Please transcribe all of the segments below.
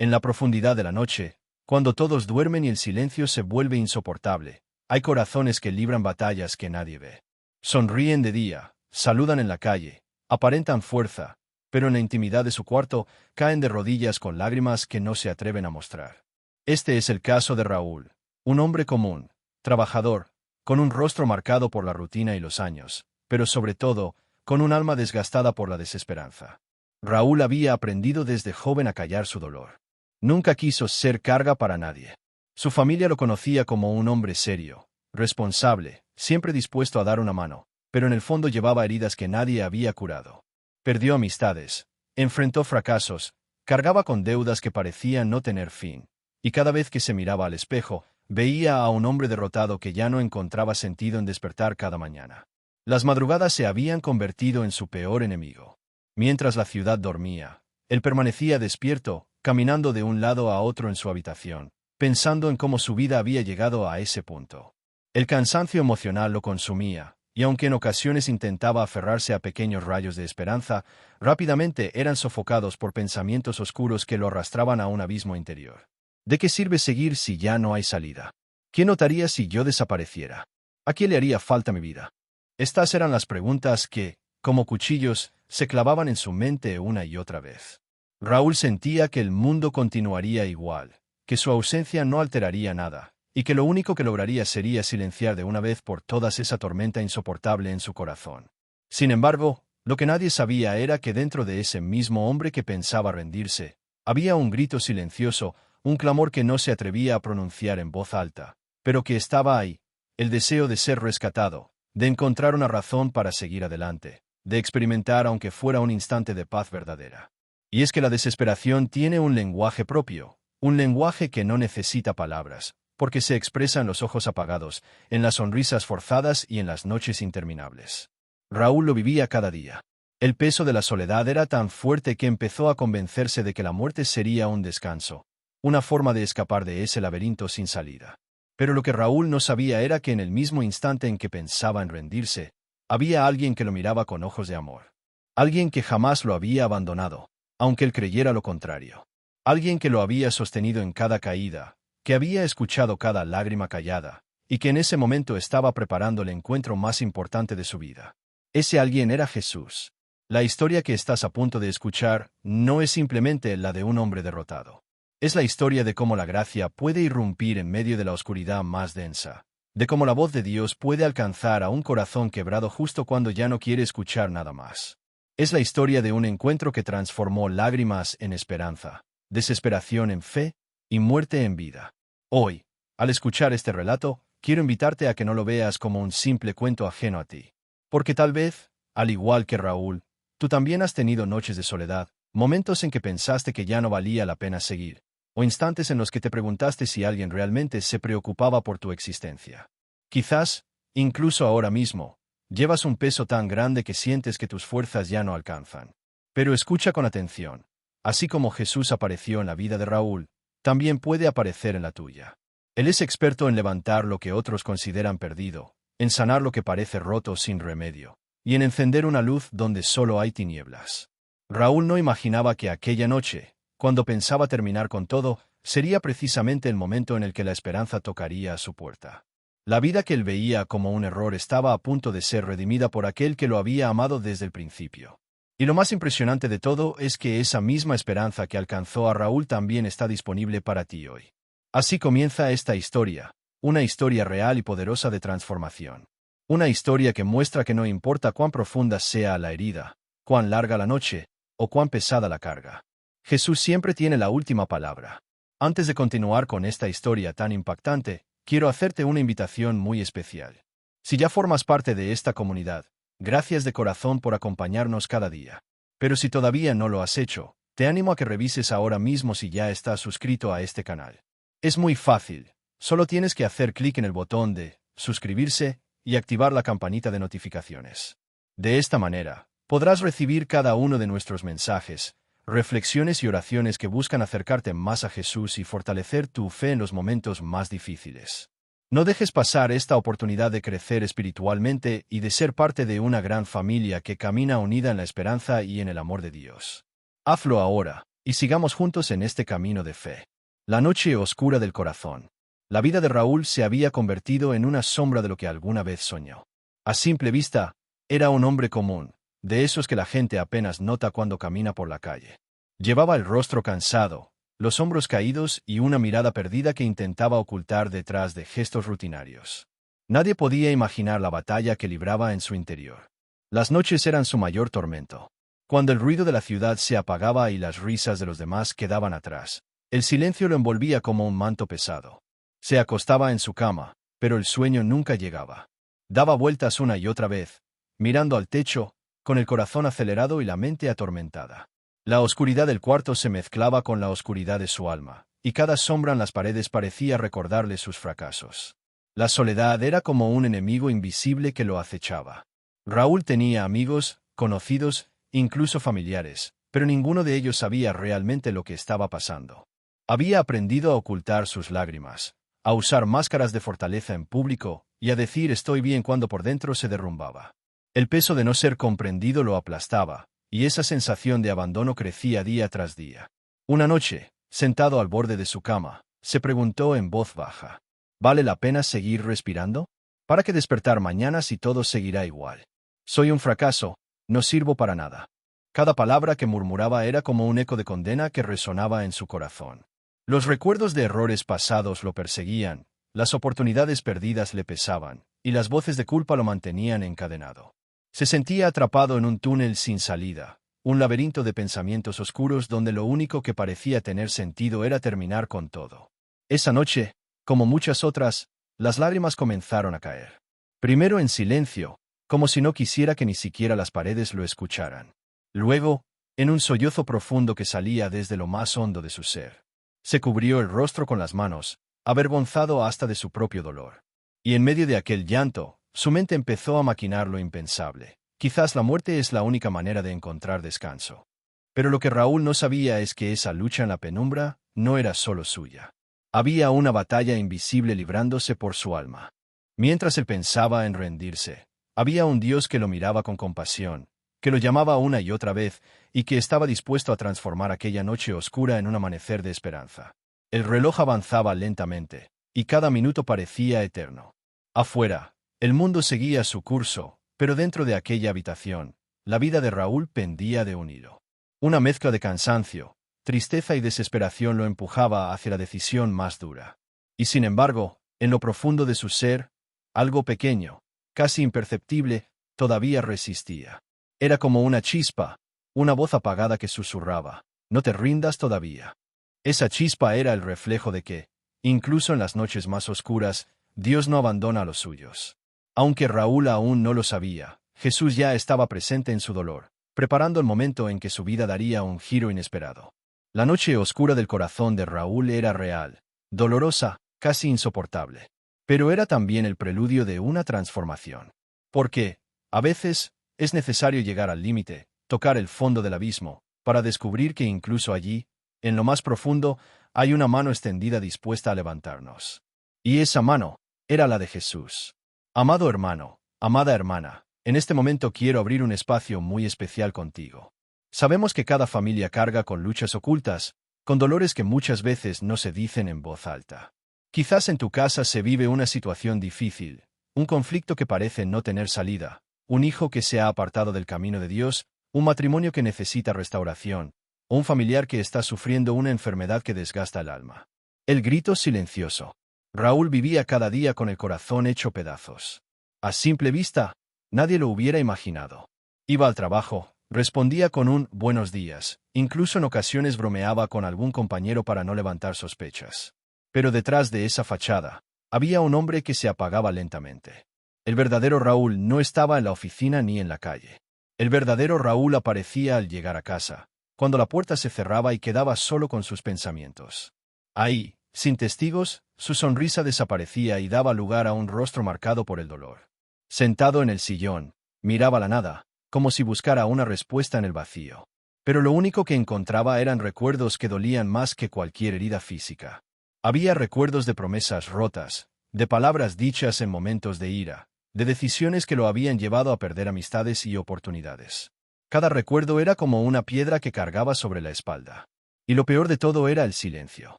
En la profundidad de la noche, cuando todos duermen y el silencio se vuelve insoportable, hay corazones que libran batallas que nadie ve. Sonríen de día, saludan en la calle, aparentan fuerza, pero en la intimidad de su cuarto caen de rodillas con lágrimas que no se atreven a mostrar. Este es el caso de Raúl, un hombre común, trabajador, con un rostro marcado por la rutina y los años, pero sobre todo, con un alma desgastada por la desesperanza. Raúl había aprendido desde joven a callar su dolor. Nunca quiso ser carga para nadie. Su familia lo conocía como un hombre serio, responsable, siempre dispuesto a dar una mano, pero en el fondo llevaba heridas que nadie había curado. Perdió amistades, enfrentó fracasos, cargaba con deudas que parecían no tener fin, y cada vez que se miraba al espejo, veía a un hombre derrotado que ya no encontraba sentido en despertar cada mañana. Las madrugadas se habían convertido en su peor enemigo. Mientras la ciudad dormía, él permanecía despierto, caminando de un lado a otro en su habitación, pensando en cómo su vida había llegado a ese punto. El cansancio emocional lo consumía, y aunque en ocasiones intentaba aferrarse a pequeños rayos de esperanza, rápidamente eran sofocados por pensamientos oscuros que lo arrastraban a un abismo interior. ¿De qué sirve seguir si ya no hay salida? ¿Qué notaría si yo desapareciera? ¿A quién le haría falta mi vida? Estas eran las preguntas que, como cuchillos, se clavaban en su mente una y otra vez. Raúl sentía que el mundo continuaría igual, que su ausencia no alteraría nada, y que lo único que lograría sería silenciar de una vez por todas esa tormenta insoportable en su corazón. Sin embargo, lo que nadie sabía era que dentro de ese mismo hombre que pensaba rendirse, había un grito silencioso, un clamor que no se atrevía a pronunciar en voz alta, pero que estaba ahí, el deseo de ser rescatado, de encontrar una razón para seguir adelante, de experimentar aunque fuera un instante de paz verdadera. Y es que la desesperación tiene un lenguaje propio, un lenguaje que no necesita palabras, porque se expresa en los ojos apagados, en las sonrisas forzadas y en las noches interminables. Raúl lo vivía cada día. El peso de la soledad era tan fuerte que empezó a convencerse de que la muerte sería un descanso, una forma de escapar de ese laberinto sin salida. Pero lo que Raúl no sabía era que en el mismo instante en que pensaba en rendirse, había alguien que lo miraba con ojos de amor. Alguien que jamás lo había abandonado, aunque él creyera lo contrario. Alguien que lo había sostenido en cada caída, que había escuchado cada lágrima callada, y que en ese momento estaba preparando el encuentro más importante de su vida. Ese alguien era Jesús. La historia que estás a punto de escuchar no es simplemente la de un hombre derrotado. Es la historia de cómo la gracia puede irrumpir en medio de la oscuridad más densa, de cómo la voz de Dios puede alcanzar a un corazón quebrado justo cuando ya no quiere escuchar nada más. Es la historia de un encuentro que transformó lágrimas en esperanza, desesperación en fe y muerte en vida. Hoy, al escuchar este relato, quiero invitarte a que no lo veas como un simple cuento ajeno a ti. Porque tal vez, al igual que Raúl, tú también has tenido noches de soledad, momentos en que pensaste que ya no valía la pena seguir, o instantes en los que te preguntaste si alguien realmente se preocupaba por tu existencia. Quizás, incluso ahora mismo, llevas un peso tan grande que sientes que tus fuerzas ya no alcanzan. Pero escucha con atención. Así como Jesús apareció en la vida de Raúl, también puede aparecer en la tuya. Él es experto en levantar lo que otros consideran perdido, en sanar lo que parece roto sin remedio, y en encender una luz donde solo hay tinieblas. Raúl no imaginaba que aquella noche, cuando pensaba terminar con todo, sería precisamente el momento en el que la esperanza tocaría a su puerta. La vida que él veía como un error estaba a punto de ser redimida por aquel que lo había amado desde el principio. Y lo más impresionante de todo es que esa misma esperanza que alcanzó a Raúl también está disponible para ti hoy. Así comienza esta historia, una historia real y poderosa de transformación. Una historia que muestra que no importa cuán profunda sea la herida, cuán larga la noche, o cuán pesada la carga. Jesús siempre tiene la última palabra. Antes de continuar con esta historia tan impactante, quiero hacerte una invitación muy especial. Si ya formas parte de esta comunidad, gracias de corazón por acompañarnos cada día. Pero si todavía no lo has hecho, te animo a que revises ahora mismo si ya estás suscrito a este canal. Es muy fácil, solo tienes que hacer clic en el botón de suscribirse y activar la campanita de notificaciones. De esta manera, podrás recibir cada uno de nuestros mensajes, reflexiones y oraciones que buscan acercarte más a Jesús y fortalecer tu fe en los momentos más difíciles. No dejes pasar esta oportunidad de crecer espiritualmente y de ser parte de una gran familia que camina unida en la esperanza y en el amor de Dios. Hazlo ahora, y sigamos juntos en este camino de fe. La noche oscura del corazón. La vida de Raúl se había convertido en una sombra de lo que alguna vez soñó. A simple vista, era un hombre común, de esos que la gente apenas nota cuando camina por la calle. Llevaba el rostro cansado, los hombros caídos y una mirada perdida que intentaba ocultar detrás de gestos rutinarios. Nadie podía imaginar la batalla que libraba en su interior. Las noches eran su mayor tormento. Cuando el ruido de la ciudad se apagaba y las risas de los demás quedaban atrás, el silencio lo envolvía como un manto pesado. Se acostaba en su cama, pero el sueño nunca llegaba. Daba vueltas una y otra vez, mirando al techo, con el corazón acelerado y la mente atormentada. La oscuridad del cuarto se mezclaba con la oscuridad de su alma, y cada sombra en las paredes parecía recordarle sus fracasos. La soledad era como un enemigo invisible que lo acechaba. Raúl tenía amigos, conocidos, incluso familiares, pero ninguno de ellos sabía realmente lo que estaba pasando. Había aprendido a ocultar sus lágrimas, a usar máscaras de fortaleza en público y a decir estoy bien cuando por dentro se derrumbaba. El peso de no ser comprendido lo aplastaba, y esa sensación de abandono crecía día tras día. Una noche, sentado al borde de su cama, se preguntó en voz baja, ¿vale la pena seguir respirando? ¿Para qué despertar mañana si todo seguirá igual? Soy un fracaso, no sirvo para nada. Cada palabra que murmuraba era como un eco de condena que resonaba en su corazón. Los recuerdos de errores pasados lo perseguían, las oportunidades perdidas le pesaban, y las voces de culpa lo mantenían encadenado. Se sentía atrapado en un túnel sin salida, un laberinto de pensamientos oscuros donde lo único que parecía tener sentido era terminar con todo. Esa noche, como muchas otras, las lágrimas comenzaron a caer. Primero en silencio, como si no quisiera que ni siquiera las paredes lo escucharan. Luego, en un sollozo profundo que salía desde lo más hondo de su ser. Se cubrió el rostro con las manos, avergonzado hasta de su propio dolor. Y en medio de aquel llanto, su mente empezó a maquinar lo impensable. Quizás la muerte es la única manera de encontrar descanso. Pero lo que Raúl no sabía es que esa lucha en la penumbra no era solo suya. Había una batalla invisible librándose por su alma. Mientras él pensaba en rendirse, había un Dios que lo miraba con compasión, que lo llamaba una y otra vez, y que estaba dispuesto a transformar aquella noche oscura en un amanecer de esperanza. El reloj avanzaba lentamente, y cada minuto parecía eterno. Afuera, el mundo seguía su curso, pero dentro de aquella habitación, la vida de Raúl pendía de un hilo. Una mezcla de cansancio, tristeza y desesperación lo empujaba hacia la decisión más dura. Y sin embargo, en lo profundo de su ser, algo pequeño, casi imperceptible, todavía resistía. Era como una chispa, una voz apagada que susurraba, no te rindas todavía. Esa chispa era el reflejo de que, incluso en las noches más oscuras, Dios no abandona a los suyos. Aunque Raúl aún no lo sabía, Jesús ya estaba presente en su dolor, preparando el momento en que su vida daría un giro inesperado. La noche oscura del corazón de Raúl era real, dolorosa, casi insoportable. Pero era también el preludio de una transformación. Porque, a veces, es necesario llegar al límite, tocar el fondo del abismo, para descubrir que incluso allí, en lo más profundo, hay una mano extendida dispuesta a levantarnos. Y esa mano era la de Jesús. Amado hermano, amada hermana, en este momento quiero abrir un espacio muy especial contigo. Sabemos que cada familia carga con luchas ocultas, con dolores que muchas veces no se dicen en voz alta. Quizás en tu casa se vive una situación difícil, un conflicto que parece no tener salida, un hijo que se ha apartado del camino de Dios, un matrimonio que necesita restauración, o un familiar que está sufriendo una enfermedad que desgasta el alma. El grito silencioso. Raúl vivía cada día con el corazón hecho pedazos. A simple vista, nadie lo hubiera imaginado. Iba al trabajo, respondía con un buenos días, incluso en ocasiones bromeaba con algún compañero para no levantar sospechas. Pero detrás de esa fachada, había un hombre que se apagaba lentamente. El verdadero Raúl no estaba en la oficina ni en la calle. El verdadero Raúl aparecía al llegar a casa, cuando la puerta se cerraba y quedaba solo con sus pensamientos. Ahí, sin testigos, su sonrisa desaparecía y daba lugar a un rostro marcado por el dolor. Sentado en el sillón, miraba la nada, como si buscara una respuesta en el vacío. Pero lo único que encontraba eran recuerdos que dolían más que cualquier herida física. Había recuerdos de promesas rotas, de palabras dichas en momentos de ira, de decisiones que lo habían llevado a perder amistades y oportunidades. Cada recuerdo era como una piedra que cargaba sobre la espalda. Y lo peor de todo era el silencio.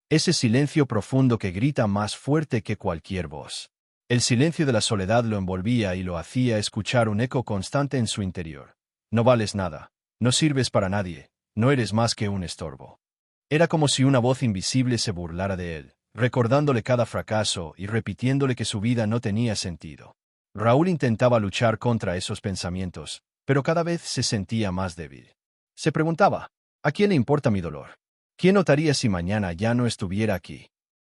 Ese silencio profundo que grita más fuerte que cualquier voz. El silencio de la soledad lo envolvía y lo hacía escuchar un eco constante en su interior. No vales nada. No sirves para nadie. No eres más que un estorbo. Era como si una voz invisible se burlara de él, recordándole cada fracaso y repitiéndole que su vida no tenía sentido. Raúl intentaba luchar contra esos pensamientos, pero cada vez se sentía más débil. Se preguntaba, ¿a quién le importa mi dolor? ¿Quién notaría si mañana ya no estuviera aquí?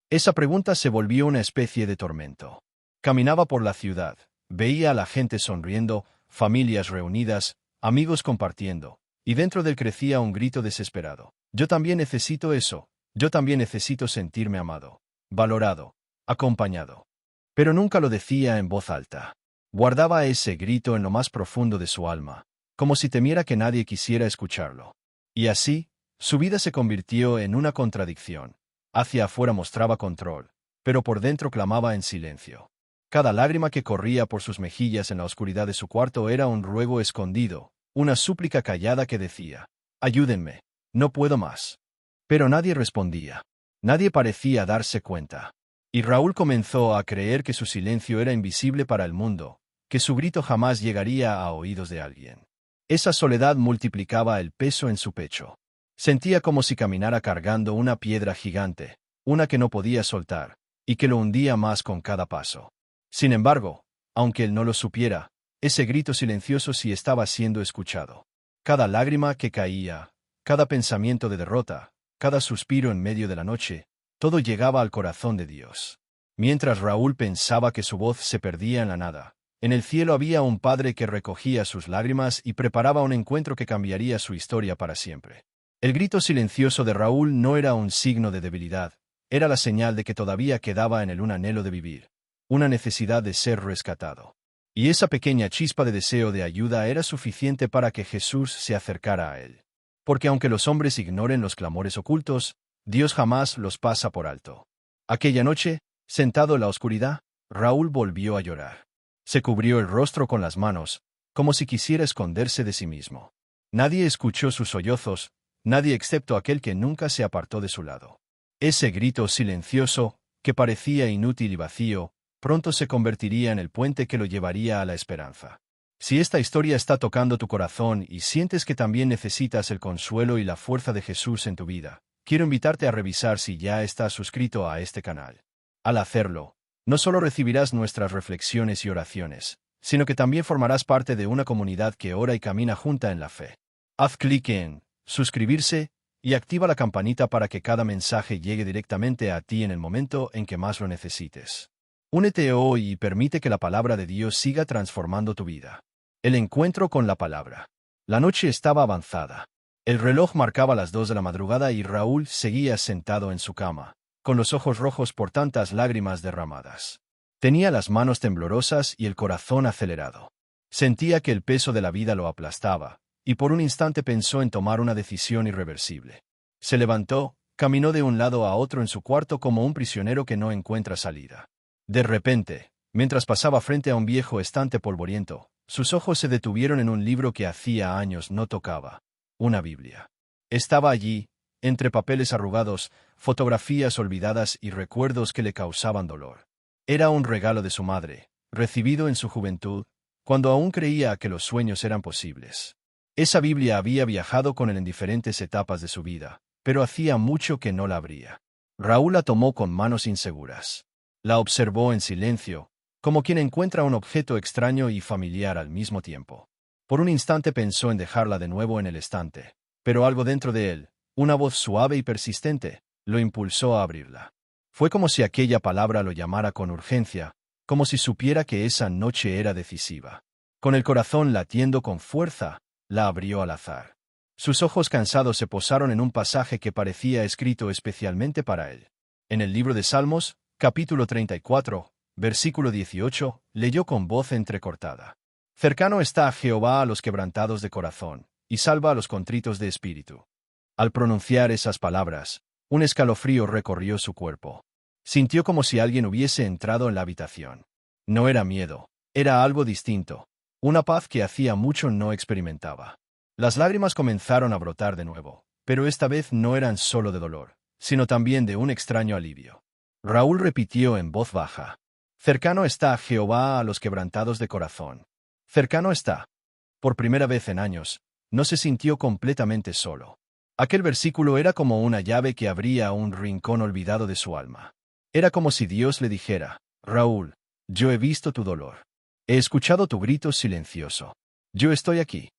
Esa pregunta se volvió una especie de tormento. Caminaba por la ciudad, veía a la gente sonriendo, familias reunidas, amigos compartiendo, y dentro de él crecía un grito desesperado. Yo también necesito eso, yo también necesito sentirme amado, valorado, acompañado. Pero nunca lo decía en voz alta. Guardaba ese grito en lo más profundo de su alma, como si temiera que nadie quisiera escucharlo. Y así, su vida se convirtió en una contradicción. Hacia afuera mostraba control, pero por dentro clamaba en silencio. Cada lágrima que corría por sus mejillas en la oscuridad de su cuarto era un ruego escondido, una súplica callada que decía, «Ayúdenme, no puedo más». Pero nadie respondía. Nadie parecía darse cuenta. Y Raúl comenzó a creer que su silencio era invisible para el mundo, que su grito jamás llegaría a oídos de alguien. Esa soledad multiplicaba el peso en su pecho. Sentía como si caminara cargando una piedra gigante, una que no podía soltar, y que lo hundía más con cada paso. Sin embargo, aunque él no lo supiera, ese grito silencioso sí estaba siendo escuchado. Cada lágrima que caía, cada pensamiento de derrota, cada suspiro en medio de la noche, todo llegaba al corazón de Dios. Mientras Raúl pensaba que su voz se perdía en la nada, en el cielo había un padre que recogía sus lágrimas y preparaba un encuentro que cambiaría su historia para siempre. El grito silencioso de Raúl no era un signo de debilidad, era la señal de que todavía quedaba en él un anhelo de vivir, una necesidad de ser rescatado. Y esa pequeña chispa de deseo de ayuda era suficiente para que Jesús se acercara a él. Porque aunque los hombres ignoren los clamores ocultos, Dios jamás los pasa por alto. Aquella noche, sentado en la oscuridad, Raúl volvió a llorar. Se cubrió el rostro con las manos, como si quisiera esconderse de sí mismo. Nadie escuchó sus sollozos, nadie excepto aquel que nunca se apartó de su lado. Ese grito silencioso, que parecía inútil y vacío, pronto se convertiría en el puente que lo llevaría a la esperanza. Si esta historia está tocando tu corazón y sientes que también necesitas el consuelo y la fuerza de Jesús en tu vida, quiero invitarte a revisar si ya estás suscrito a este canal. Al hacerlo, no solo recibirás nuestras reflexiones y oraciones, sino que también formarás parte de una comunidad que ora y camina junta en la fe. Haz clic en suscribirse y activa la campanita para que cada mensaje llegue directamente a ti en el momento en que más lo necesites. Únete hoy y permite que la palabra de Dios siga transformando tu vida. El encuentro con la palabra. La noche estaba avanzada. El reloj marcaba las 2 de la madrugada y Raúl seguía sentado en su cama, con los ojos rojos por tantas lágrimas derramadas. Tenía las manos temblorosas y el corazón acelerado. Sentía que el peso de la vida lo aplastaba, y por un instante pensó en tomar una decisión irreversible. Se levantó, caminó de un lado a otro en su cuarto como un prisionero que no encuentra salida. De repente, mientras pasaba frente a un viejo estante polvoriento, sus ojos se detuvieron en un libro que hacía años no tocaba, una Biblia. Estaba allí, entre papeles arrugados, fotografías olvidadas y recuerdos que le causaban dolor. Era un regalo de su madre, recibido en su juventud, cuando aún creía que los sueños eran posibles. Esa Biblia había viajado con él en diferentes etapas de su vida, pero hacía mucho que no la abría. Raúl la tomó con manos inseguras. La observó en silencio, como quien encuentra un objeto extraño y familiar al mismo tiempo. Por un instante pensó en dejarla de nuevo en el estante, pero algo dentro de él, una voz suave y persistente, lo impulsó a abrirla. Fue como si aquella palabra lo llamara con urgencia, como si supiera que esa noche era decisiva. Con el corazón latiendo con fuerza, la abrió al azar. Sus ojos cansados se posaron en un pasaje que parecía escrito especialmente para él. En el libro de Salmos, capítulo 34, versículo 18, leyó con voz entrecortada. Cercano está Jehová a los quebrantados de corazón, y salva a los contritos de espíritu. Al pronunciar esas palabras, un escalofrío recorrió su cuerpo. Sintió como si alguien hubiese entrado en la habitación. No era miedo, era algo distinto, una paz que hacía mucho no experimentaba. Las lágrimas comenzaron a brotar de nuevo, pero esta vez no eran solo de dolor, sino también de un extraño alivio. Raúl repitió en voz baja: «Cercano está Jehová a los quebrantados de corazón». Cercano está. Por primera vez en años, no se sintió completamente solo. Aquel versículo era como una llave que abría un rincón olvidado de su alma. Era como si Dios le dijera: «Raúl, yo he visto tu dolor. He escuchado tu grito silencioso. Yo estoy aquí».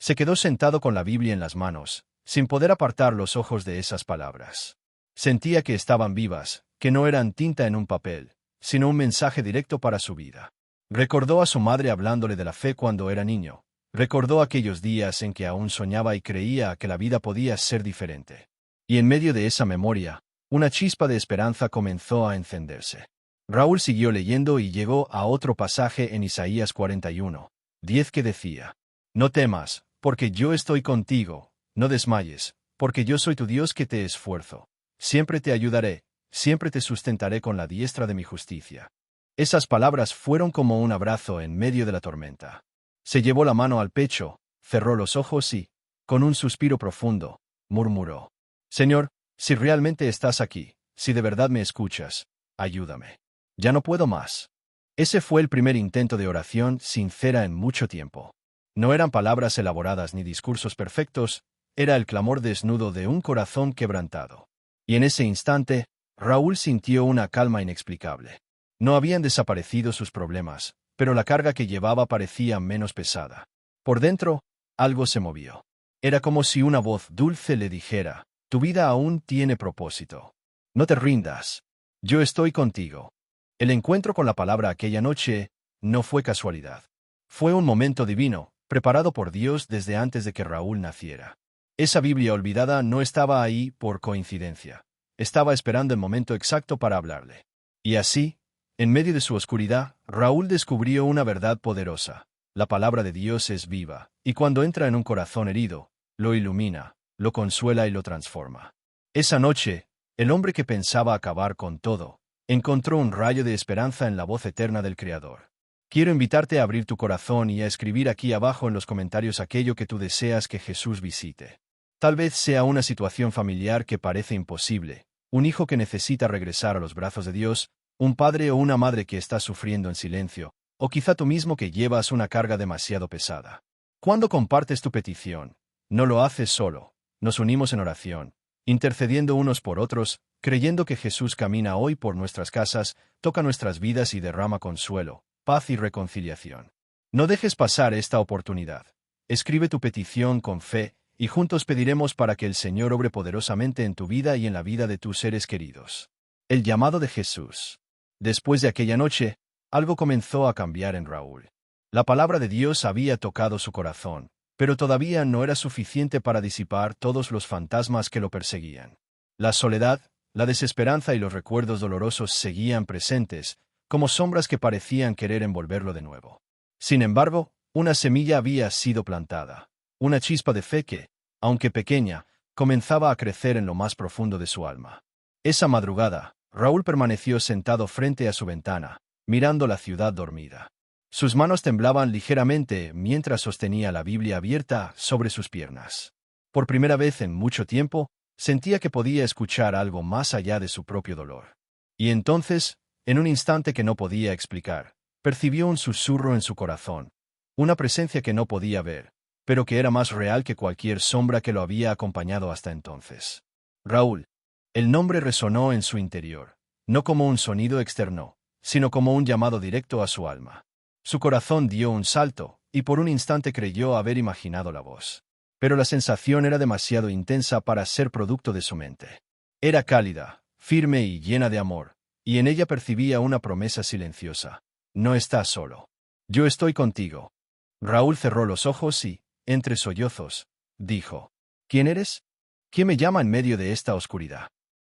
Se quedó sentado con la Biblia en las manos, sin poder apartar los ojos de esas palabras. Sentía que estaban vivas, que no eran tinta en un papel, sino un mensaje directo para su vida. Recordó a su madre hablándole de la fe cuando era niño. Recordó aquellos días en que aún soñaba y creía que la vida podía ser diferente. Y en medio de esa memoria, una chispa de esperanza comenzó a encenderse. Raúl siguió leyendo y llegó a otro pasaje en Isaías 41:10 que decía: «No temas, porque yo estoy contigo, no desmayes, porque yo soy tu Dios que te esfuerzo. Siempre te ayudaré, siempre te sustentaré con la diestra de mi justicia». Esas palabras fueron como un abrazo en medio de la tormenta. Se llevó la mano al pecho, cerró los ojos y, con un suspiro profundo, murmuró: «Señor, si realmente estás aquí, si de verdad me escuchas, ayúdame. Ya no puedo más». Ese fue el primer intento de oración sincera en mucho tiempo. No eran palabras elaboradas ni discursos perfectos, era el clamor desnudo de un corazón quebrantado. Y en ese instante, Raúl sintió una calma inexplicable. No habían desaparecido sus problemas, pero la carga que llevaba parecía menos pesada. Por dentro, algo se movió. Era como si una voz dulce le dijera: «Tu vida aún tiene propósito. No te rindas. Yo estoy contigo». El encuentro con la palabra aquella noche no fue casualidad. Fue un momento divino, preparado por Dios desde antes de que Raúl naciera. Esa Biblia olvidada no estaba ahí por coincidencia. Estaba esperando el momento exacto para hablarle. Y así, en medio de su oscuridad, Raúl descubrió una verdad poderosa. La palabra de Dios es viva, y cuando entra en un corazón herido, lo ilumina, lo consuela y lo transforma. Esa noche, el hombre que pensaba acabar con todo, encontró un rayo de esperanza en la voz eterna del Creador. Quiero invitarte a abrir tu corazón y a escribir aquí abajo en los comentarios aquello que tú deseas que Jesús visite. Tal vez sea una situación familiar que parece imposible, un hijo que necesita regresar a los brazos de Dios, un padre o una madre que está sufriendo en silencio, o quizá tú mismo que llevas una carga demasiado pesada. Cuando compartes tu petición, no lo haces solo, nos unimos en oración, intercediendo unos por otros, creyendo que Jesús camina hoy por nuestras casas, toca nuestras vidas y derrama consuelo, paz y reconciliación. No dejes pasar esta oportunidad. Escribe tu petición con fe, y juntos pediremos para que el Señor obre poderosamente en tu vida y en la vida de tus seres queridos. El llamado de Jesús. Después de aquella noche, algo comenzó a cambiar en Raúl. La palabra de Dios había tocado su corazón, pero todavía no era suficiente para disipar todos los fantasmas que lo perseguían. La soledad, la desesperanza y los recuerdos dolorosos seguían presentes, como sombras que parecían querer envolverlo de nuevo. Sin embargo, una semilla había sido plantada, una chispa de fe que, aunque pequeña, comenzaba a crecer en lo más profundo de su alma. Esa madrugada, Raúl permaneció sentado frente a su ventana, mirando la ciudad dormida. Sus manos temblaban ligeramente mientras sostenía la Biblia abierta sobre sus piernas. Por primera vez en mucho tiempo, sentía que podía escuchar algo más allá de su propio dolor. Y entonces, en un instante que no podía explicar, percibió un susurro en su corazón, una presencia que no podía ver, pero que era más real que cualquier sombra que lo había acompañado hasta entonces. Raúl. El nombre resonó en su interior, no como un sonido externo, sino como un llamado directo a su alma. Su corazón dio un salto, y por un instante creyó haber imaginado la voz. Pero la sensación era demasiado intensa para ser producto de su mente. Era cálida, firme y llena de amor, y en ella percibía una promesa silenciosa: «No estás solo. Yo estoy contigo». Raúl cerró los ojos y, entre sollozos, dijo: «¿Quién eres? ¿Quién me llama en medio de esta oscuridad?».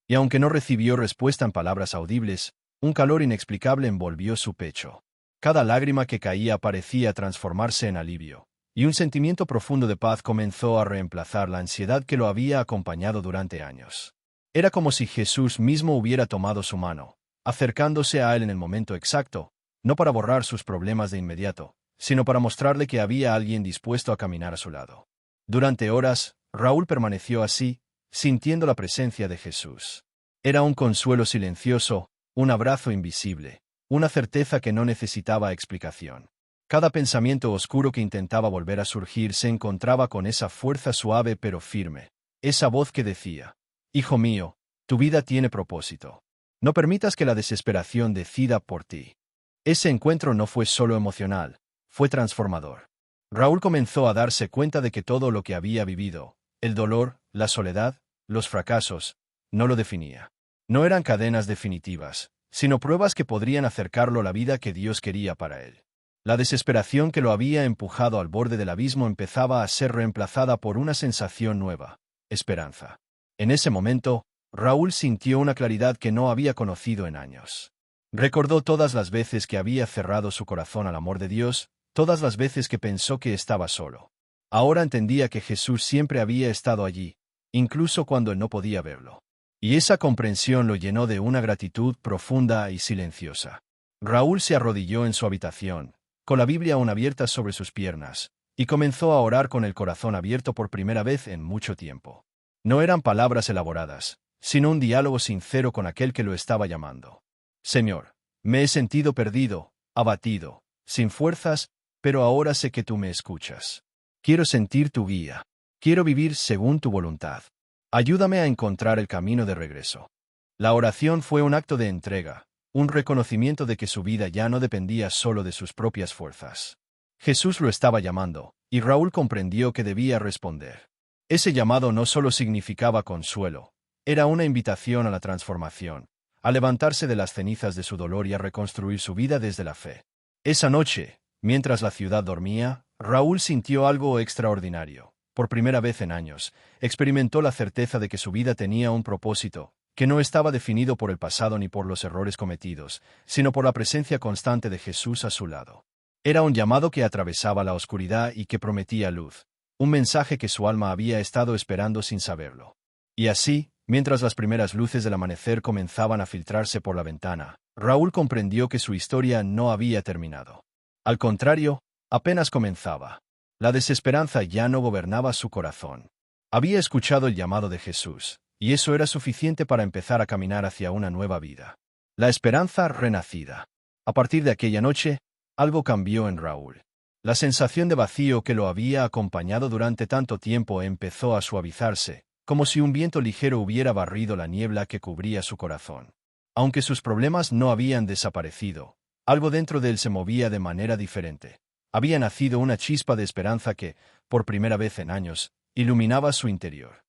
Y aunque no recibió respuesta en palabras audibles, un calor inexplicable envolvió su pecho. Cada lágrima que caía parecía transformarse en alivio, y un sentimiento profundo de paz comenzó a reemplazar la ansiedad que lo había acompañado durante años. Era como si Jesús mismo hubiera tomado su mano, acercándose a él en el momento exacto, no para borrar sus problemas de inmediato, sino para mostrarle que había alguien dispuesto a caminar a su lado. Durante horas, Raúl permaneció así, sintiendo la presencia de Jesús. Era un consuelo silencioso, un abrazo invisible, una certeza que no necesitaba explicación. Cada pensamiento oscuro que intentaba volver a surgir se encontraba con esa fuerza suave pero firme, esa voz que decía: «Hijo mío, tu vida tiene propósito. No permitas que la desesperación decida por ti». Ese encuentro no fue solo emocional, fue transformador. Raúl comenzó a darse cuenta de que todo lo que había vivido, el dolor, la soledad, los fracasos, no lo definía. No eran cadenas definitivas, sino pruebas que podrían acercarlo a la vida que Dios quería para él. La desesperación que lo había empujado al borde del abismo empezaba a ser reemplazada por una sensación nueva: esperanza. En ese momento, Raúl sintió una claridad que no había conocido en años. Recordó todas las veces que había cerrado su corazón al amor de Dios, todas las veces que pensó que estaba solo. Ahora entendía que Jesús siempre había estado allí, incluso cuando él no podía verlo. Y esa comprensión lo llenó de una gratitud profunda y silenciosa. Raúl se arrodilló en su habitación, con la Biblia aún abierta sobre sus piernas, y comenzó a orar con el corazón abierto por primera vez en mucho tiempo. No eran palabras elaboradas, sino un diálogo sincero con aquel que lo estaba llamando. «Señor, me he sentido perdido, abatido, sin fuerzas, pero ahora sé que tú me escuchas. Quiero sentir tu guía. Quiero vivir según tu voluntad. Ayúdame a encontrar el camino de regreso». La oración fue un acto de entrega, un reconocimiento de que su vida ya no dependía solo de sus propias fuerzas. Jesús lo estaba llamando, y Raúl comprendió que debía responder. Ese llamado no solo significaba consuelo, era una invitación a la transformación, a levantarse de las cenizas de su dolor y a reconstruir su vida desde la fe. Esa noche, mientras la ciudad dormía, Raúl sintió algo extraordinario. Por primera vez en años, experimentó la certeza de que su vida tenía un propósito, que no estaba definido por el pasado ni por los errores cometidos, sino por la presencia constante de Jesús a su lado. Era un llamado que atravesaba la oscuridad y que prometía luz, un mensaje que su alma había estado esperando sin saberlo. Y así, mientras las primeras luces del amanecer comenzaban a filtrarse por la ventana, Raúl comprendió que su historia no había terminado. Al contrario, apenas comenzaba. La desesperanza ya no gobernaba su corazón. Había escuchado el llamado de Jesús, y eso era suficiente para empezar a caminar hacia una nueva vida. La esperanza renacida. A partir de aquella noche, algo cambió en Raúl. La sensación de vacío que lo había acompañado durante tanto tiempo empezó a suavizarse, como si un viento ligero hubiera barrido la niebla que cubría su corazón. Aunque sus problemas no habían desaparecido, algo dentro de él se movía de manera diferente. Había nacido una chispa de esperanza que, por primera vez en años, iluminaba su interior.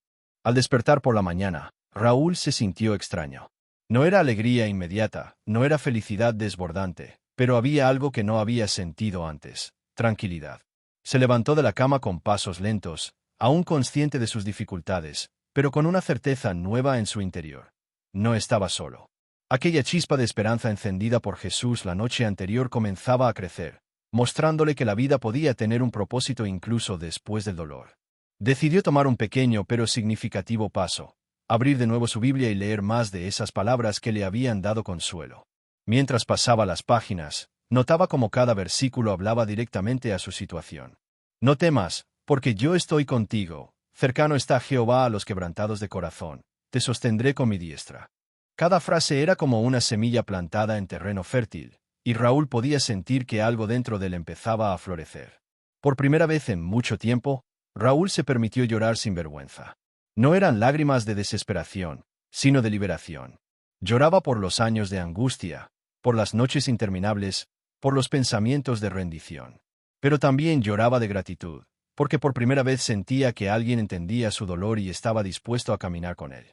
Al despertar por la mañana, Raúl se sintió extraño. No era alegría inmediata, no era felicidad desbordante, pero había algo que no había sentido antes: tranquilidad. Se levantó de la cama con pasos lentos, aún consciente de sus dificultades, pero con una certeza nueva en su interior. No estaba solo. Aquella chispa de esperanza encendida por Jesús la noche anterior comenzaba a crecer, mostrándole que la vida podía tener un propósito incluso después del dolor. Decidió tomar un pequeño pero significativo paso: abrir de nuevo su Biblia y leer más de esas palabras que le habían dado consuelo. Mientras pasaba las páginas, notaba cómo cada versículo hablaba directamente a su situación. «No temas, porque yo estoy contigo. Cercano está Jehová a los quebrantados de corazón. Te sostendré con mi diestra». Cada frase era como una semilla plantada en terreno fértil, y Raúl podía sentir que algo dentro de él empezaba a florecer. Por primera vez en mucho tiempo, Raúl se permitió llorar sin vergüenza. No eran lágrimas de desesperación, sino de liberación. Lloraba por los años de angustia, por las noches interminables, por los pensamientos de rendición. Pero también lloraba de gratitud, porque por primera vez sentía que alguien entendía su dolor y estaba dispuesto a caminar con él.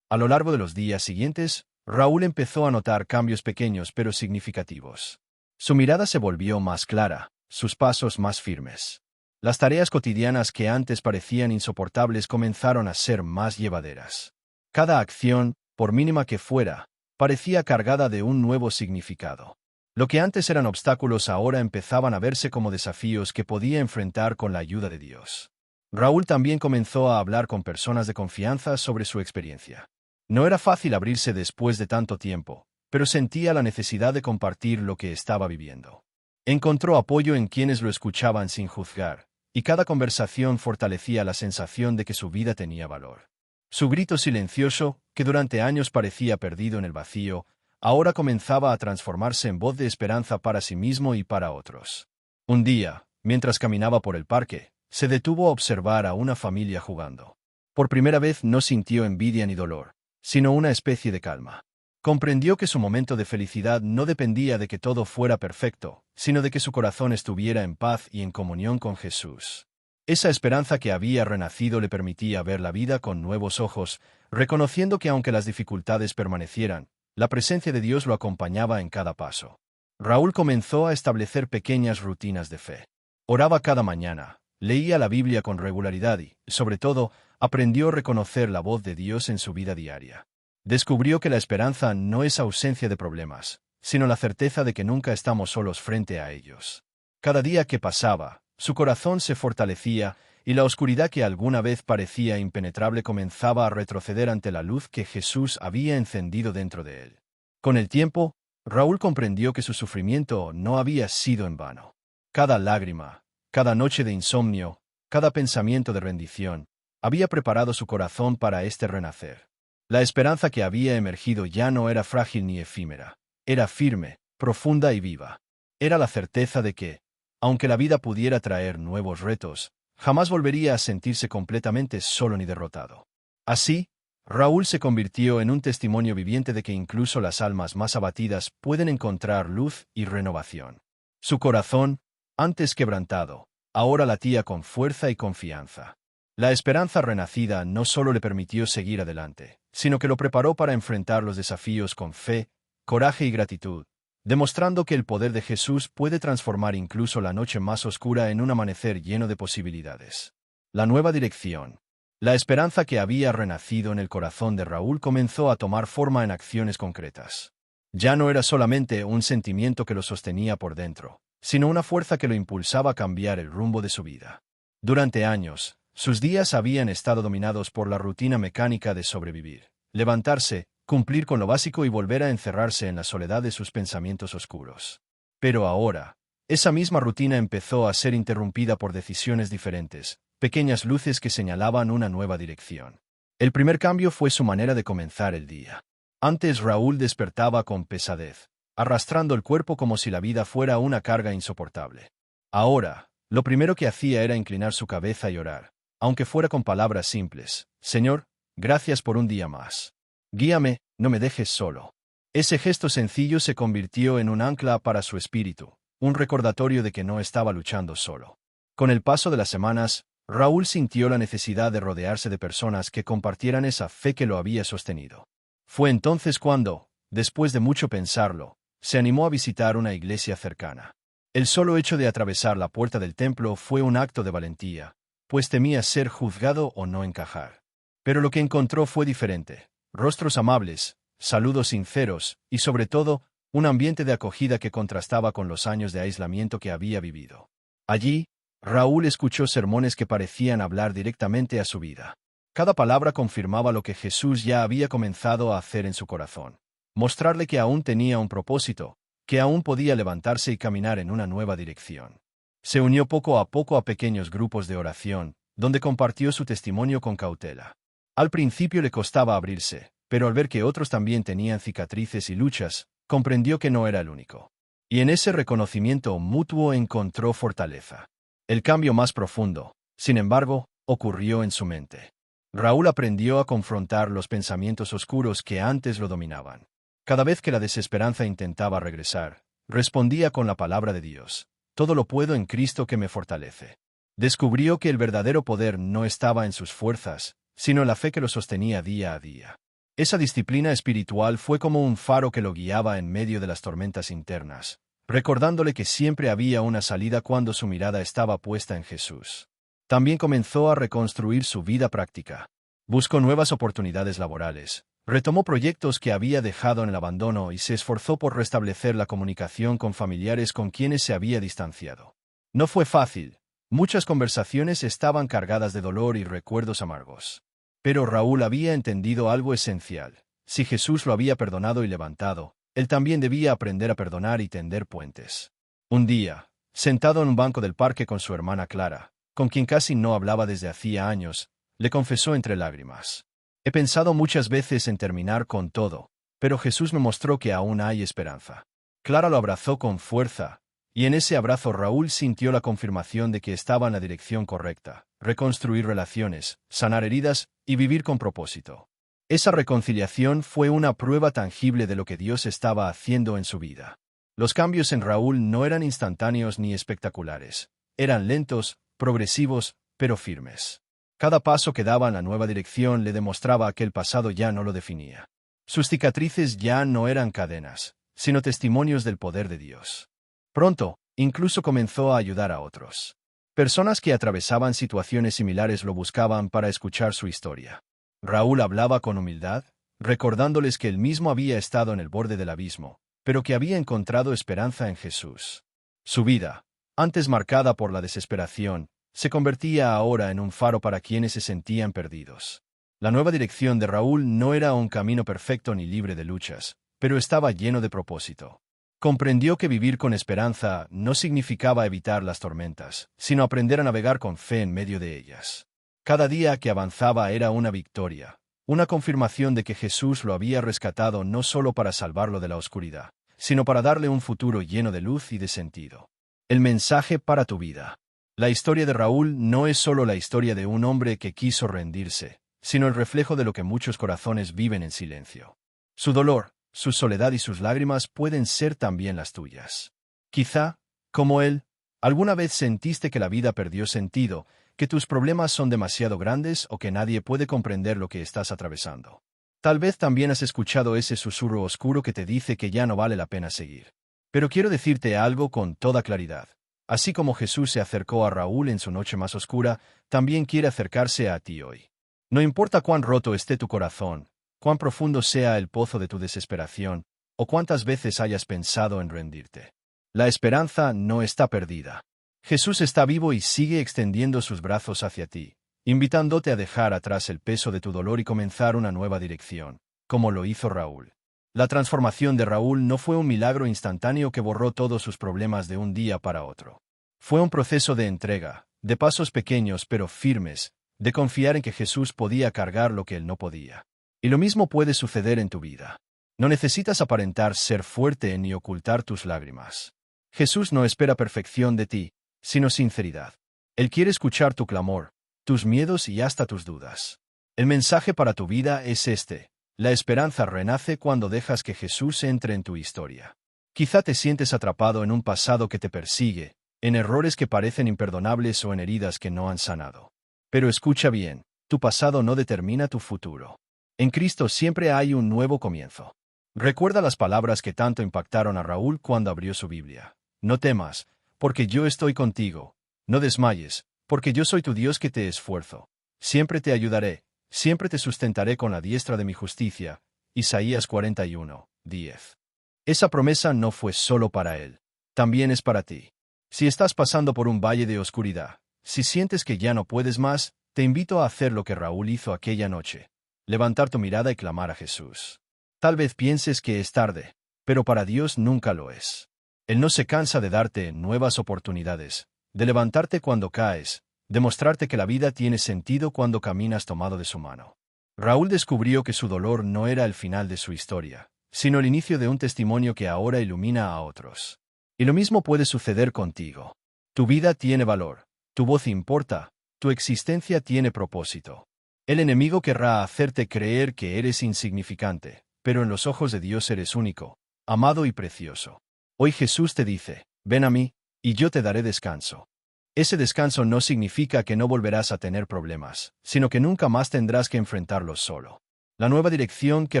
A lo largo de los días siguientes, Raúl empezó a notar cambios pequeños pero significativos. Su mirada se volvió más clara, sus pasos más firmes. Las tareas cotidianas que antes parecían insoportables comenzaron a ser más llevaderas. Cada acción, por mínima que fuera, parecía cargada de un nuevo significado. Lo que antes eran obstáculos ahora empezaban a verse como desafíos que podía enfrentar con la ayuda de Dios. Raúl también comenzó a hablar con personas de confianza sobre su experiencia. No era fácil abrirse después de tanto tiempo, pero sentía la necesidad de compartir lo que estaba viviendo. Encontró apoyo en quienes lo escuchaban sin juzgar, y cada conversación fortalecía la sensación de que su vida tenía valor. Su grito silencioso, que durante años parecía perdido en el vacío, ahora comenzaba a transformarse en voz de esperanza para sí mismo y para otros. Un día, mientras caminaba por el parque, se detuvo a observar a una familia jugando. Por primera vez no sintió envidia ni dolor, sino una especie de calma. Comprendió que su momento de felicidad no dependía de que todo fuera perfecto, sino de que su corazón estuviera en paz y en comunión con Jesús. Esa esperanza que había renacido le permitía ver la vida con nuevos ojos, reconociendo que aunque las dificultades permanecieran, la presencia de Dios lo acompañaba en cada paso. Raúl comenzó a establecer pequeñas rutinas de fe. Oraba cada mañana, leía la Biblia con regularidad y, sobre todo, aprendió a reconocer la voz de Dios en su vida diaria. Descubrió que la esperanza no es ausencia de problemas, sino la certeza de que nunca estamos solos frente a ellos. Cada día que pasaba, su corazón se fortalecía y la oscuridad que alguna vez parecía impenetrable comenzaba a retroceder ante la luz que Jesús había encendido dentro de él. Con el tiempo, Raúl comprendió que su sufrimiento no había sido en vano. Cada lágrima, cada noche de insomnio, cada pensamiento de rendición, había preparado su corazón para este renacer. La esperanza que había emergido ya no era frágil ni efímera, era firme, profunda y viva. Era la certeza de que, aunque la vida pudiera traer nuevos retos, jamás volvería a sentirse completamente solo ni derrotado. Así, Raúl se convirtió en un testimonio viviente de que incluso las almas más abatidas pueden encontrar luz y renovación. Su corazón, antes quebrantado, ahora latía con fuerza y confianza. La esperanza renacida no solo le permitió seguir adelante, sino que lo preparó para enfrentar los desafíos con fe, coraje y gratitud, demostrando que el poder de Jesús puede transformar incluso la noche más oscura en un amanecer lleno de posibilidades. La nueva dirección. La esperanza que había renacido en el corazón de Raúl comenzó a tomar forma en acciones concretas. Ya no era solamente un sentimiento que lo sostenía por dentro, sino una fuerza que lo impulsaba a cambiar el rumbo de su vida. Durante años, sus días habían estado dominados por la rutina mecánica de sobrevivir, levantarse, cumplir con lo básico y volver a encerrarse en la soledad de sus pensamientos oscuros. Pero ahora, esa misma rutina empezó a ser interrumpida por decisiones diferentes, pequeñas luces que señalaban una nueva dirección. El primer cambio fue su manera de comenzar el día. Antes Raúl despertaba con pesadez, arrastrando el cuerpo como si la vida fuera una carga insoportable. Ahora, lo primero que hacía era inclinar su cabeza y orar, aunque fuera con palabras simples. Señor, gracias por un día más. Guíame, no me dejes solo. Ese gesto sencillo se convirtió en un ancla para su espíritu, un recordatorio de que no estaba luchando solo. Con el paso de las semanas, Raúl sintió la necesidad de rodearse de personas que compartieran esa fe que lo había sostenido. Fue entonces cuando, después de mucho pensarlo, se animó a visitar una iglesia cercana. El solo hecho de atravesar la puerta del templo fue un acto de valentía, pues temía ser juzgado o no encajar. Pero lo que encontró fue diferente: rostros amables, saludos sinceros y, sobre todo, un ambiente de acogida que contrastaba con los años de aislamiento que había vivido. Allí, Raúl escuchó sermones que parecían hablar directamente a su vida. Cada palabra confirmaba lo que Jesús ya había comenzado a hacer en su corazón: mostrarle que aún tenía un propósito, que aún podía levantarse y caminar en una nueva dirección. Se unió poco a poco a pequeños grupos de oración, donde compartió su testimonio con cautela. Al principio le costaba abrirse, pero al ver que otros también tenían cicatrices y luchas, comprendió que no era el único. Y en ese reconocimiento mutuo encontró fortaleza. El cambio más profundo, sin embargo, ocurrió en su mente. Raúl aprendió a confrontar los pensamientos oscuros que antes lo dominaban. Cada vez que la desesperanza intentaba regresar, respondía con la palabra de Dios: todo lo puedo en Cristo que me fortalece. Descubrió que el verdadero poder no estaba en sus fuerzas, sino en la fe que lo sostenía día a día. Esa disciplina espiritual fue como un faro que lo guiaba en medio de las tormentas internas, recordándole que siempre había una salida cuando su mirada estaba puesta en Jesús. También comenzó a reconstruir su vida práctica. Buscó nuevas oportunidades laborales, retomó proyectos que había dejado en el abandono y se esforzó por restablecer la comunicación con familiares con quienes se había distanciado. No fue fácil. Muchas conversaciones estaban cargadas de dolor y recuerdos amargos. Pero Raúl había entendido algo esencial: si Jesús lo había perdonado y levantado, él también debía aprender a perdonar y tender puentes. Un día, sentado en un banco del parque con su hermana Clara, con quien casi no hablaba desde hacía años, le confesó entre lágrimas: He pensado muchas veces en terminar con todo, pero Jesús me mostró que aún hay esperanza. Clara lo abrazó con fuerza, y en ese abrazo Raúl sintió la confirmación de que estaba en la dirección correcta: reconstruir relaciones, sanar heridas y vivir con propósito. Esa reconciliación fue una prueba tangible de lo que Dios estaba haciendo en su vida. Los cambios en Raúl no eran instantáneos ni espectaculares. Eran lentos, progresivos, pero firmes. Cada paso que daba en la nueva dirección le demostraba que el pasado ya no lo definía. Sus cicatrices ya no eran cadenas, sino testimonios del poder de Dios. Pronto, incluso comenzó a ayudar a otros. Personas que atravesaban situaciones similares lo buscaban para escuchar su historia. Raúl hablaba con humildad, recordándoles que él mismo había estado en el borde del abismo, pero que había encontrado esperanza en Jesús. Su vida, antes marcada por la desesperación, se convertía ahora en un faro para quienes se sentían perdidos. La nueva dirección de Raúl no era un camino perfecto ni libre de luchas, pero estaba lleno de propósito. Comprendió que vivir con esperanza no significaba evitar las tormentas, sino aprender a navegar con fe en medio de ellas. Cada día que avanzaba era una victoria, una confirmación de que Jesús lo había rescatado no solo para salvarlo de la oscuridad, sino para darle un futuro lleno de luz y de sentido. El mensaje para tu vida. La historia de Raúl no es solo la historia de un hombre que quiso rendirse, sino el reflejo de lo que muchos corazones viven en silencio. Su dolor, su soledad y sus lágrimas pueden ser también las tuyas. Quizá, como él, alguna vez sentiste que la vida perdió sentido, que tus problemas son demasiado grandes o que nadie puede comprender lo que estás atravesando. Tal vez también has escuchado ese susurro oscuro que te dice que ya no vale la pena seguir. Pero quiero decirte algo con toda claridad. Así como Jesús se acercó a Raúl en su noche más oscura, también quiere acercarse a ti hoy. No importa cuán roto esté tu corazón, cuán profundo sea el pozo de tu desesperación, o cuántas veces hayas pensado en rendirte. La esperanza no está perdida. Jesús está vivo y sigue extendiendo sus brazos hacia ti, invitándote a dejar atrás el peso de tu dolor y comenzar una nueva dirección, como lo hizo Raúl. La transformación de Raúl no fue un milagro instantáneo que borró todos sus problemas de un día para otro. Fue un proceso de entrega, de pasos pequeños pero firmes, de confiar en que Jesús podía cargar lo que él no podía. Y lo mismo puede suceder en tu vida. No necesitas aparentar ser fuerte ni ocultar tus lágrimas. Jesús no espera perfección de ti, sino sinceridad. Él quiere escuchar tu clamor, tus miedos y hasta tus dudas. El mensaje para tu vida es este: la esperanza renace cuando dejas que Jesús entre en tu historia. Quizá te sientes atrapado en un pasado que te persigue, en errores que parecen imperdonables o en heridas que no han sanado. Pero escucha bien, tu pasado no determina tu futuro. En Cristo siempre hay un nuevo comienzo. Recuerda las palabras que tanto impactaron a Raúl cuando abrió su Biblia. No temas, porque yo estoy contigo. No desmayes, porque yo soy tu Dios que te esfuerzo. Siempre te ayudaré, siempre te sustentaré con la diestra de mi justicia. Isaías 41:10. Esa promesa no fue solo para él. También es para ti. Si estás pasando por un valle de oscuridad, si sientes que ya no puedes más, te invito a hacer lo que Raúl hizo aquella noche: levantar tu mirada y clamar a Jesús. Tal vez pienses que es tarde, pero para Dios nunca lo es. Él no se cansa de darte nuevas oportunidades, de levantarte cuando caes, de mostrarte que la vida tiene sentido cuando caminas tomado de su mano. Raúl descubrió que su dolor no era el final de su historia, sino el inicio de un testimonio que ahora ilumina a otros. Y lo mismo puede suceder contigo. Tu vida tiene valor, tu voz importa, tu existencia tiene propósito. El enemigo querrá hacerte creer que eres insignificante, pero en los ojos de Dios eres único, amado y precioso. Hoy Jesús te dice: ven a mí, y yo te daré descanso. Ese descanso no significa que no volverás a tener problemas, sino que nunca más tendrás que enfrentarlos solo. La nueva dirección que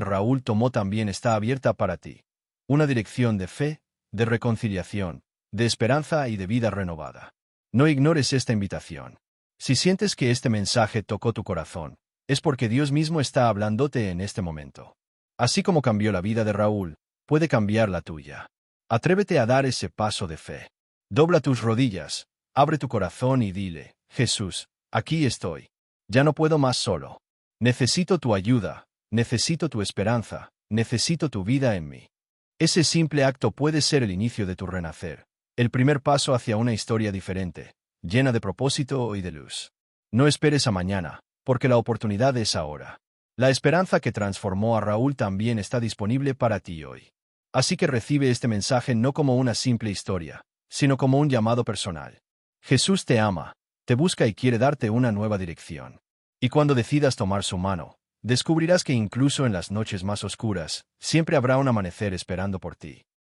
Raúl tomó también está abierta para ti. Una dirección de fe, de reconciliación, de esperanza y de vida renovada. No ignores esta invitación. Si sientes que este mensaje tocó tu corazón, es porque Dios mismo está hablándote en este momento. Así como cambió la vida de Raúl, puede cambiar la tuya. Atrévete a dar ese paso de fe. Dobla tus rodillas, abre tu corazón y dile: Jesús, aquí estoy. Ya no puedo más solo. Necesito tu ayuda, necesito tu esperanza, necesito tu vida en mí. Ese simple acto puede ser el inicio de tu renacer, el primer paso hacia una historia diferente, llena de propósito y de luz. No esperes a mañana, porque la oportunidad es ahora. La esperanza que transformó a Raúl también está disponible para ti hoy. Así que recibe este mensaje no como una simple historia, sino como un llamado personal. Jesús te ama, te busca y quiere darte una nueva dirección. Y cuando decidas tomar su mano, descubrirás que incluso en las noches más oscuras, siempre habrá un amanecer esperando por ti.